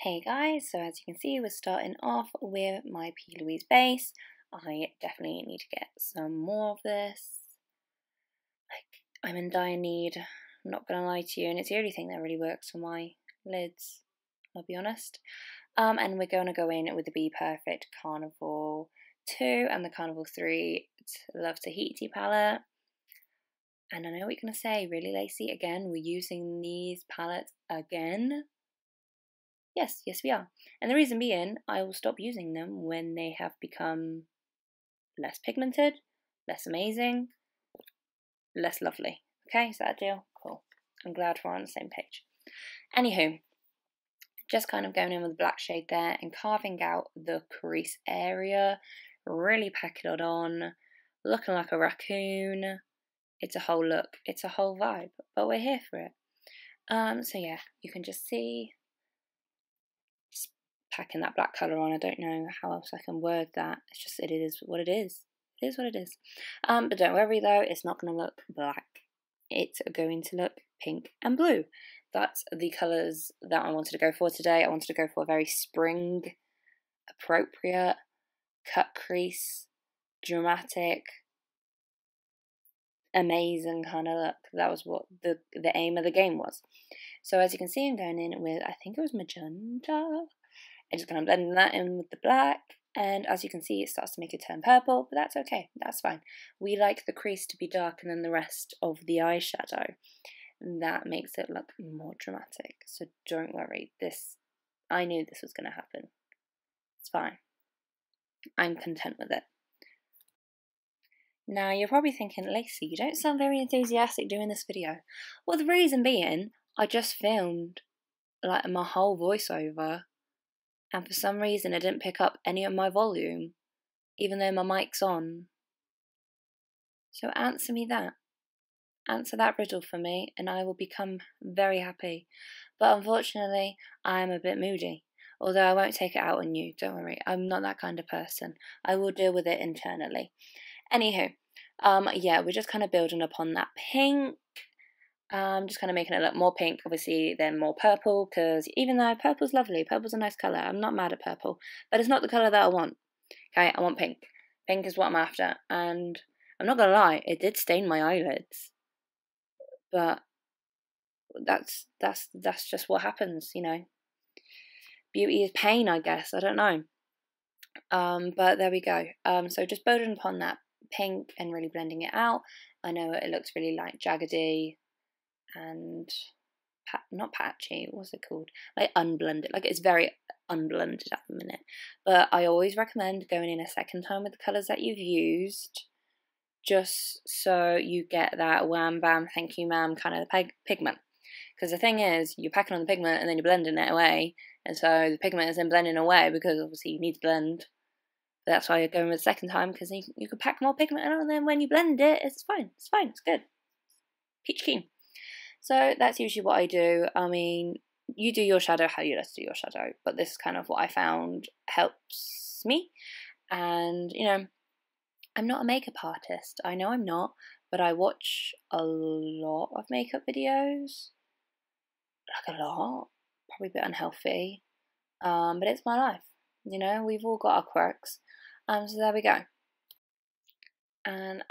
Hey guys, so as you can see, we're starting off with my P. Louise base. I definitely need to get some more of this. I'm in dire need, I'm not gonna lie to you, and it's the only thing that really works for my lids, I'll be honest. And we're gonna go in with the BPerfect Carnival 2 and the Carnival 3 Love Tahiti palette. And I know what you're gonna say, really Lacey, again, we're using these palettes again. Yes, we are. And the reason being, I will stop using them when they have become less pigmented, less amazing, less lovely. Okay, is that a deal? Cool. I'm glad we're on the same page. Anywho, just kind of going in with the black shade there and carving out the crease area, really packing it on, looking like a raccoon. It's a whole look, it's a whole vibe, but we're here for it. So yeah, you can just see packing that black colour on. I don't know how else I can word that. It's just, it is what it is. It is what it is. But don't worry though, it's not going to look black. It's going to look pink and blue. That's the colours that I wanted to go for today. I wanted to go for a very spring appropriate cut crease, dramatic, amazing kind of look. That was what the aim of the game was. So as you can see, I'm going in with, I think it was magenta. I'm just going to blend that in with the black, and as you can see, it starts to make it turn purple, but that's okay, that's fine. We like the crease to be darker than the rest of the eyeshadow. That makes it look more dramatic, so don't worry. I knew this was going to happen. It's fine. I'm content with it. Now, you're probably thinking, Lacey, you don't sound very enthusiastic doing this video. Well, the reason being, I just filmed like my whole voiceover, and for some reason it didn't pick up any of my volume, even though my mic's on. So answer me that. Answer that riddle for me, and I will become very happy. But unfortunately, I am a bit moody. Although I won't take it out on you, don't worry. I'm not that kind of person. I will deal with it internally. Anywho, yeah, we're just kind of building upon that pink. Just kind of making it look more pink, obviously, then more purple, because even though purple's lovely, purple's a nice colour, I'm not mad at purple, but it's not the colour that I want. Okay, I want pink. Pink is what I'm after, and I'm not gonna lie, it did stain my eyelids, but that's just what happens, you know. Beauty is pain, I guess, I don't know. But there we go. So just building upon that pink and really blending it out. I know it looks really like jaggedy and not patchy, what's it called, like unblended, like it's very unblended at the minute. But I always recommend going in a second time with the colours that you've used, just so you get that wham bam thank you ma'am kind of pigment. Because the thing is, you're packing on the pigment and then you're blending it away, and so the pigment is then blending away because obviously you need to blend. But that's why you're going with the second time, because you can pack more pigment on, and then when you blend it, it's fine, it's good, peach keen. So that's usually what I do. I mean, you do your shadow how you like to do your shadow, but this is kind of what I found helps me. And, you know, I'm not a makeup artist. I know I'm not, but I watch a lot of makeup videos. Like a lot. Probably a bit unhealthy. But it's my life. You know, we've all got our quirks. So there we go. And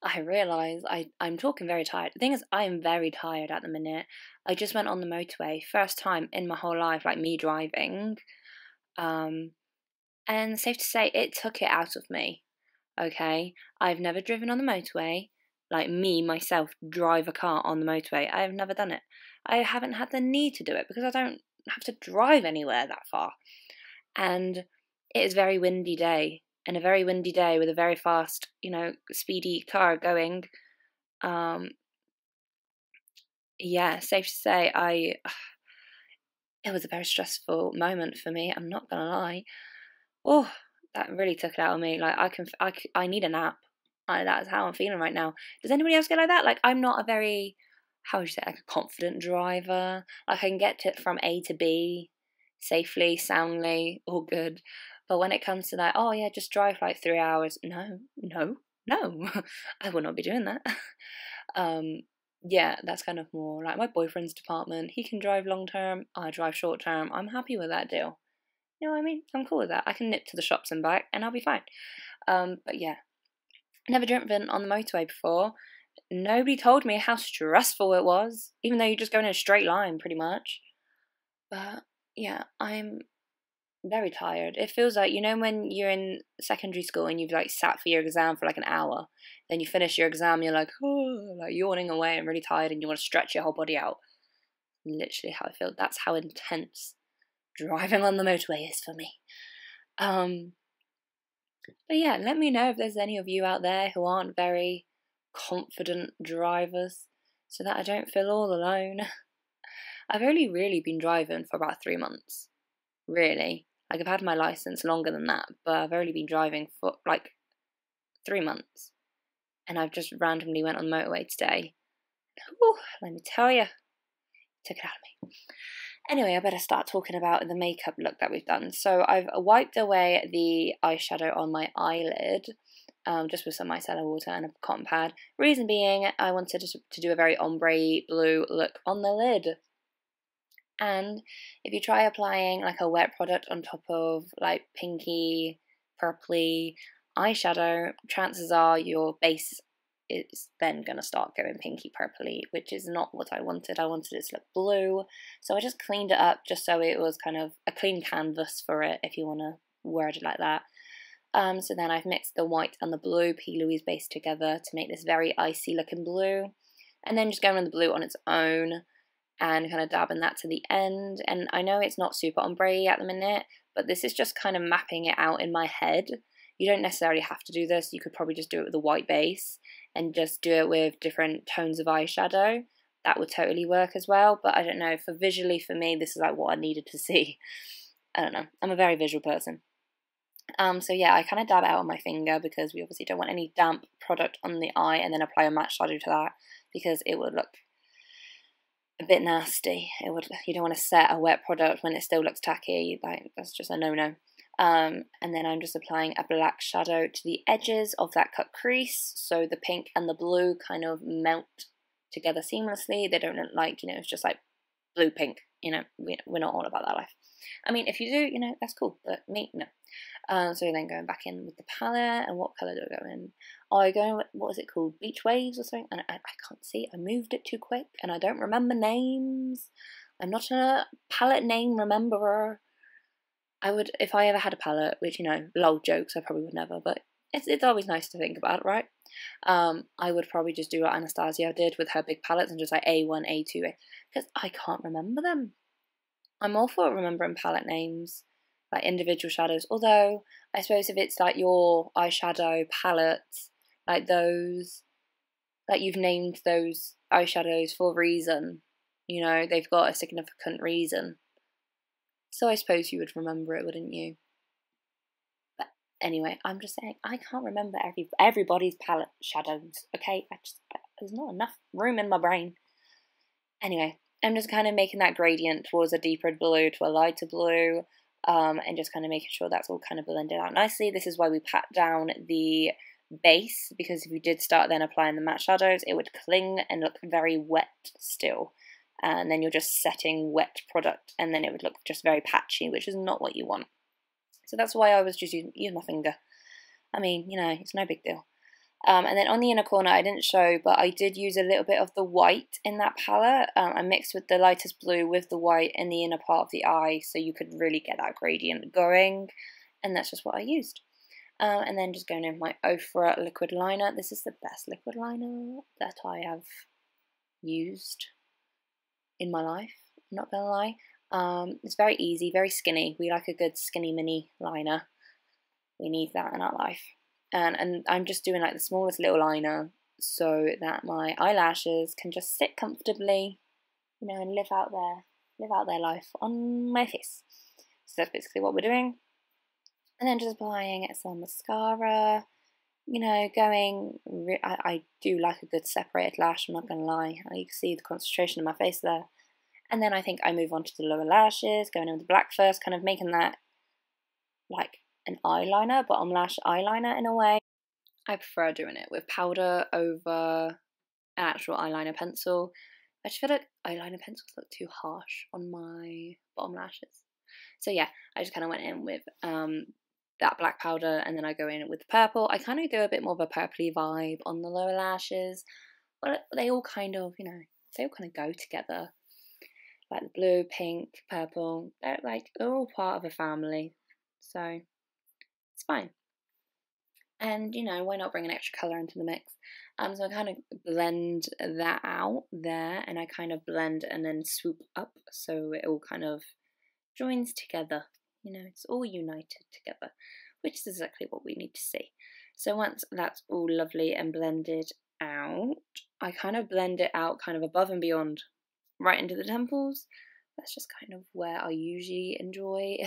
I realise I'm talking very tired. The thing is, I am very tired at the minute. I just went on the motorway, first time in my whole life, like me driving. And safe to say, it took it out of me. Okay, I've never driven on the motorway, like me, myself, drive a car on the motorway. I have never done it. I haven't had the need to do it because I don't have to drive anywhere that far. And it is a very windy day. And a very windy day with a very fast, you know, speedy car going. Yeah, safe to say, it was a very stressful moment for me. I'm not gonna lie. Oh, that really took it out of me. Like I need a nap. That's how I'm feeling right now. Does anybody else get like that? Like I'm not a very, how would you say, like a confident driver. Like I can get to from A to B safely, soundly, all good. But when it comes to that, oh yeah, just drive like 3 hours. No, I will not be doing that. yeah, that's kind of more like my boyfriend's department. He can drive long term, I drive short term. I'm happy with that deal. You know what I mean? I'm cool with that. I can nip to the shops and back and I'll be fine. But yeah, never driven on the motorway before. Nobody told me how stressful it was, even though you're just going in a straight line pretty much. But yeah, I'm very tired. It feels like, you know, when you're in secondary school and you've like sat for your exam for like an hour, then you finish your exam, you're like, oh, like yawning away and really tired, and you want to stretch your whole body out. Literally how I feel. That's how intense driving on the motorway is for me. But yeah, let me know if there's any of you out there who aren't very confident drivers, so that I don't feel all alone. I've only really been driving for about 3 months. Really. Like, I've had my license longer than that, but I've only been driving for like 3 months. And I've just randomly went on the motorway today. Whew, let me tell you, took it out of me. Anyway, I better start talking about the makeup look that we've done. So I've wiped away the eyeshadow on my eyelid, just with some micellar water and a cotton pad. Reason being, I wanted to do a very ombre blue look on the lid. And if you try applying like a wet product on top of like pinky, purpley eyeshadow, chances are your base is then going to start going pinky purpley, which is not what I wanted. I wanted it to look blue. So I just cleaned it up just so it was kind of a clean canvas for it, if you want to word it like that. So then I've mixed the white and the blue P. Louise base together to make this very icy looking blue. And then just going with the blue on its own and kind of dabbing that to the end. And I know it's not super ombre at the minute, but this is just kind of mapping it out in my head. You don't necessarily have to do this. You could probably just do it with a white base and just do it with different tones of eyeshadow. That would totally work as well, but I don't know, for visually for me, this is like what I needed to see. I don't know, I'm a very visual person. So yeah, I kind of dab it out on my finger because we obviously don't want any damp product on the eye, and then apply a matte shadow to that because it would look a bit nasty. You don't want to set a wet product when it still looks tacky. Like, that's just a no-no. And then I'm just applying a black shadow to the edges of that cut crease, so the pink and the blue kind of melt together seamlessly. They don't look like, you know, it's just like blue pink. You know, we're not all about that life. I mean, if you do, you know, that's cool, but me, no. So then going back in with the palette, and what colour do I go in? Oh, I go in with, what is it called? Beach Waves or something? And I can't see, I moved it too quick, and I don't remember names. I'm not a palette name rememberer. I would, if I ever had a palette, which, you know, lol jokes, I probably would never, but it's always nice to think about, right? I would probably just do what Anastasia did with her big palettes and just like A1, A2, because I can't remember them. I'm all for remembering palette names, like individual shadows, although I suppose if it's like your eyeshadow palettes, like those, like you've named those eyeshadows for a reason, you know, they've got a significant reason. So I suppose you would remember it, wouldn't you? But anyway, I'm just saying, I can't remember everybody's palette shadows, okay? There's not enough room in my brain. Anyway, I'm just kind of making that gradient towards a deeper blue to a lighter blue, and just kind of making sure that's all kind of blended out nicely. This is why we pat down the base, because if you did start then applying the matte shadows, it would cling and look very wet still. And then you're just setting wet product, and then it would look just very patchy, which is not what you want. So that's why I was just using my finger. I mean, you know, it's no big deal. And then on the inner corner, I didn't show, but I did use a little bit of the white in that palette. I mixed with the lightest blue with the white in the inner part of the eye, so you could really get that gradient going. And that's just what I used. And then just going in with my Ofra liquid liner. This is the best liquid liner that I have used in my life, I'm not gonna lie. It's very easy, very skinny. We like a good skinny mini liner. We need that in our life. And I'm just doing like the smallest little liner so that my eyelashes can just sit comfortably, you know, and live out their life on my face. So that's basically what we're doing. And then just applying some mascara, you know, I do like a good separated lash, I'm not going to lie. You can see the concentration in my face there. And then I think I move on to the lower lashes, going in with the black first, kind of making that like an eyeliner, bottom lash eyeliner in a way. I prefer doing it with powder over an actual eyeliner pencil. I just feel like eyeliner pencils look too harsh on my bottom lashes. So yeah, I just kind of went in with that black powder, and then I go in with the purple. I kind of do a bit more of a purpley vibe on the lower lashes, but they all kind of, you know, they all kind of go together. Like the blue, pink, purple, they're all part of a family, so it's fine. And you know, why not bring an extra colour into the mix? So I kind of blend that out there, and I kind of blend and then swoop up, so it all kind of joins together. You know, it's all united together, which is exactly what we need to see. So once that's all lovely and blended out, I kind of blend it out kind of above and beyond, right into the temples. That's just kind of where I usually enjoy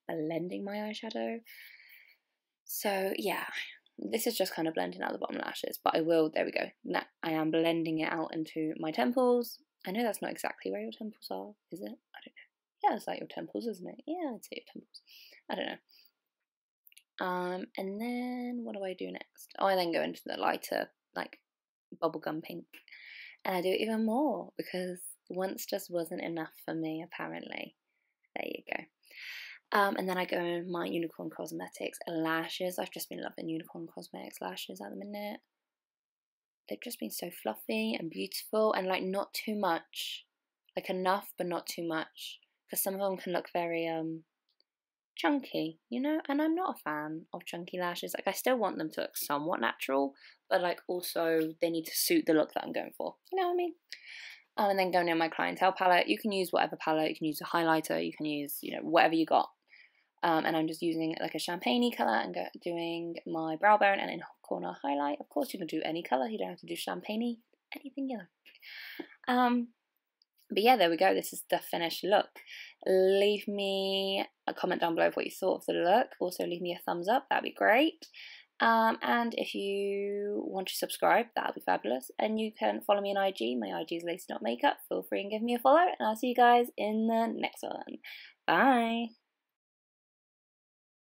blending my eyeshadow. So yeah, this is just kind of blending out the bottom lashes, but I will, there we go. Now I am blending it out into my temples. I know that's not exactly where your temples are, is it? I don't know. Yeah, it's like your temples, isn't it? Yeah, I'd say your temples. I don't know. And then what do I do next? Oh, I then go into the lighter, like bubblegum pink. And I do even more because once just wasn't enough for me, apparently. There you go. And then I go in my Unicorn Cosmetics lashes. I've just been loving Unicorn Cosmetics lashes at the minute. They've just been so fluffy and beautiful, and like not too much. Like enough, but not too much. Because some of them can look very chunky, you know, and I'm not a fan of chunky lashes. Like I still want them to look somewhat natural, but like also they need to suit the look that I'm going for. You know what I mean? And then going in my Clientele palette. You can use whatever palette. You can use a highlighter. You can use, you know, whatever you got. And I'm just using like a champagne-y colour and doing my brow bone and in corner highlight. Of course, you can do any colour. You don't have to do champagne-y. Anything you like. But yeah, there we go. This is the finished look. Leave me a comment down below of what you thought of the look. Also, leave me a thumbs up. That'd be great. And if you want to subscribe, that would be fabulous. And you can follow me on IG. My IG is Lacey Not Makeup. Feel free and give me a follow. And I'll see you guys in the next one. Bye.